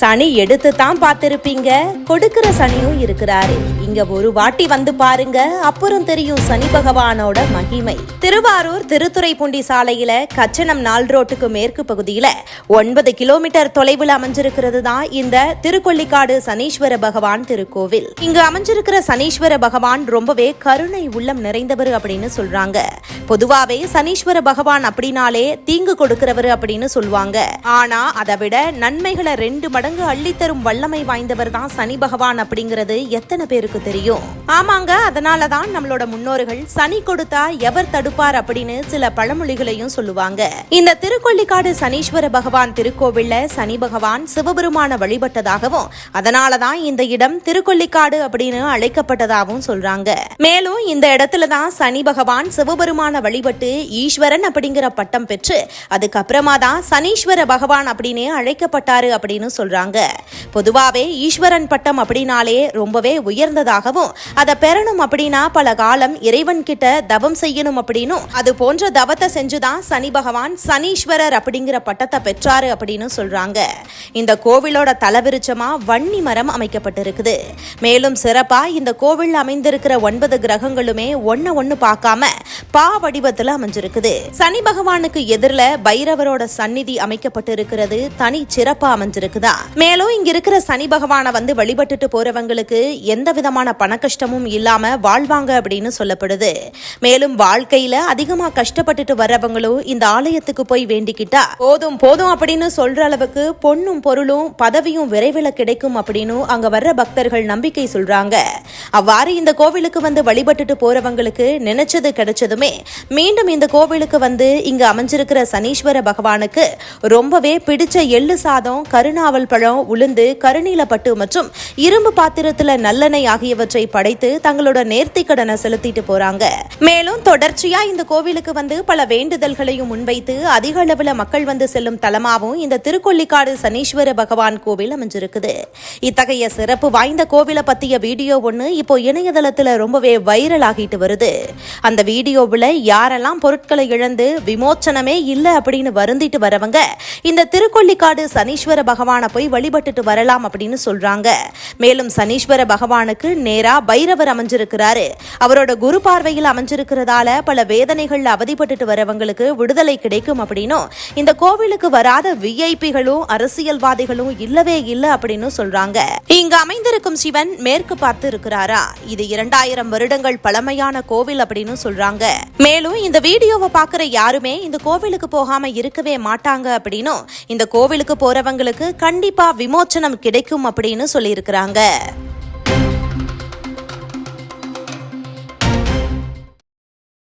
சனி எடுத்து தான் பார்த்திருப்பீங்க, கொடுக்கிற சனியும் இருக்கிறாரு. இங்க ஒரு வாட்டி வந்து பாருங்க, அப்புறம் தெரியும் சனி பகவானோட மகிமை. திருவாரூர் திருத்துறைப்பூண்டி சாலையில கச்சனம் 4 ரோட்டுக்கு மேற்கு பகுதியில 9 கிலோமீட்டர் தொலைவில் அமைஞ்சிருக்கிறது தான் இந்த திருக்கொள்ளிக்காடு சனீஸ்வர பகவான் திருக்கோவில். இங்கு அமைஞ்சிருக்கிற சனீஸ்வர பகவான் ரொம்பவே கருணை உள்ளம் நிறைந்தவர் அப்படின்னு சொல்றாங்க. பொதுவாவே சனீஸ்வர பகவான் அப்படின்னாலே தீங்கு கொடுக்கிறவர் அப்படின்னு சொல்லுவாங்க. ஆனா அதை விட நன்மைகளை 2 மடங்கு அள்ளித்தரும் வல்லமை வாய்ந்தவர் தான் சனி பகவான் அப்படிங்கிறது எத்தனை பேருக்கு தெரியும்? ஆமாங்க, அதனாலதான் நம்மளோட முன்னோர்கள் சனி கொடுத்தா எவர் தடுப்பார் அப்படின்னு சில பழமொழிகளையும் சொல்லுவாங்க. இந்த திருக்கொள்ளிக்காடு சனீஸ்வர பகவான் திருக்கோவில்ல சனி பகவான் சிவபெருமான வழிபட்டதாகவும் அதனாலதான் இந்த இடம் திருக்கொள்ளிக்காடு அப்படின்னு அழைக்கப்பட்டதாகவும் சொல்றாங்க. மேலும் இந்த இடத்துலதான் சனி பகவான் சிவபெருமான வழிபட்டு ஈஸ்வரன் அப்படிங்கிற பட்டம் பெற்று அதுக்கப்புறமா தான் சனீஸ்வர பகவான் அப்படின்னு அழைக்கப்பட்டாரு அப்படின்னு சொல்றாங்க. பொதுவாவே ஈஸ்வரன் பட்டம் அப்படின்னாலே ரொம்பவே உயர்ந்ததாகவும் அதை பெறணும் அப்படின்னா பல காலம் இறைவன் கிட்ட தவம் செய்யணும் அப்படின்னும் அது போன்ற தவத்தை செஞ்சுதான் சனி பகவான் சனீஸ்வரர் அப்படிங்கிற பட்டத்தை பெற்றாரு அப்படின்னு சொல்றாங்க. இந்த கோவிலோட தலவிருச்சமா வன்னி மரம் அமைக்கப்பட்டிருக்குது. மேலும் சிறப்பா இந்த கோவில் அமைந்திருக்கிற 9 கிரகங்களுமே ஒன்னு பார்க்காம பா வடிவத்துல அமைஞ்சிருக்குது. சனி பகவானுக்கு எதிரில பைரவரோட சந்நிதி அமைக்கப்பட்டிருக்கிறது தனி சிறப்பா அமைஞ்சிருக்குதா. மேலும் இங்க இருக்கிற சனி பகவானை வந்து வழிபட்டுட்டு போறவங்களுக்கு எந்த விதமான பண கஷ்டமும் இல்லாம வாழ்வாங்க அப்படின்னு சொல்லப்படுது. மேலும் வாழ்க்கையில அதிகமா கஷ்டப்பட்டுட்டு வர்றவங்களும் இந்த ஆலயத்துக்கு போய் வேண்டிக்கிட்டா போதும் போதும் அப்படின்னு சொல்ற அளவுக்கு பொன்னும் பொருளும் பதவியும் விரைவில் கிடைக்கும் அப்படின்னு அங்க வர்ற பக்தர்கள் நம்பிக்கை சொல்றாங்க. அவ்வாறு இந்த கோவிலுக்கு வந்து வழிபட்டுட்டு போறவங்களுக்கு நினைச்சது கிடைச்சதுமே மீண்டும் இந்த கோவிலுக்கு வந்து இங்க அமைஞ்சிருக்கிற சனீஸ்வர பகவானுக்கு ரொம்பவே பிடிச்ச எள்ளு சாதம், கருணாவல் பழம், உளுந்து, கருநீலப்பட்டு மற்றும் இரும்பு பாத்திரத்துல நல்லெண்ணெய் ஆகியவற்றை படைத்து தங்களோட நேர்த்தி கடனை செலுத்திட்டு போறாங்க. மேலும் தொடர்ச்சியா இந்த கோவிலுக்கு வந்து பல வேண்டுதல்களையும் முன்வைத்து அதிக அளவுல மக்கள் வந்து செல்லும் தலமாவும் இந்த திருக்கொள்ளிக்காடு சனீஸ்வர பகவான் கோவில் அமைஞ்சிருக்குது. இத்தகைய சிறப்பு வாய்ந்த கோவிலை பத்திய வீடியோ ஒண்ணு இப்போ இணையதளத்துல ரொம்பவே வைரல் ஆகிட்டு வருது. அந்த வீடியோவுல யாரெல்லாம் பொருட்களை இழந்து விமோச்சனமே இல்ல அப்படின்னு வருந்திட்டு வரவங்க இந்த திருக்கொள்ளிக்காடு சனீஸ்வர பகவானை போய் வழிபட்டுட்டு வரலாம் அப்படின்னு சொல்றாங்க. மேலும் சனீஸ்வர பகவானுக்கு நேரா பைரவர் அமைஞ்சிருக்கிறாரு. அவரோட குரு பார்வையில் அமைஞ்சிருக்கிறதால பல வேதனைகள்ல அவதிப்பட்டுட்டு வரவங்களுக்கு விடுதலை கிடைக்கும் அப்படின்னும் இந்த கோவிலுக்கு வராத விஐபிகளும் அரசியல்வாதிகளும் இல்லவே இல்ல அப்படின்னு சொல்றாங்க. இங்க அமைந்திருக்கும் சிவன் மேற்கு பார்த்து இருக்கிறாரா. இது 2000 வருடங்கள் பழமையான கோவில் அப்படின்னு சொல்றாங்க. மேலும் இந்த வீடியோவை பாக்குற யாருமே இந்த கோவிலுக்கு போகாம இருக்கவே மாட்டாங்க அப்படின்னும் இந்த கோவிலுக்கு போறவங்களுக்கு கண்டிப்பா விமோச்சனம் கிடைக்கும் அப்படின்னு சொல்லியிருக்கிறாங்க.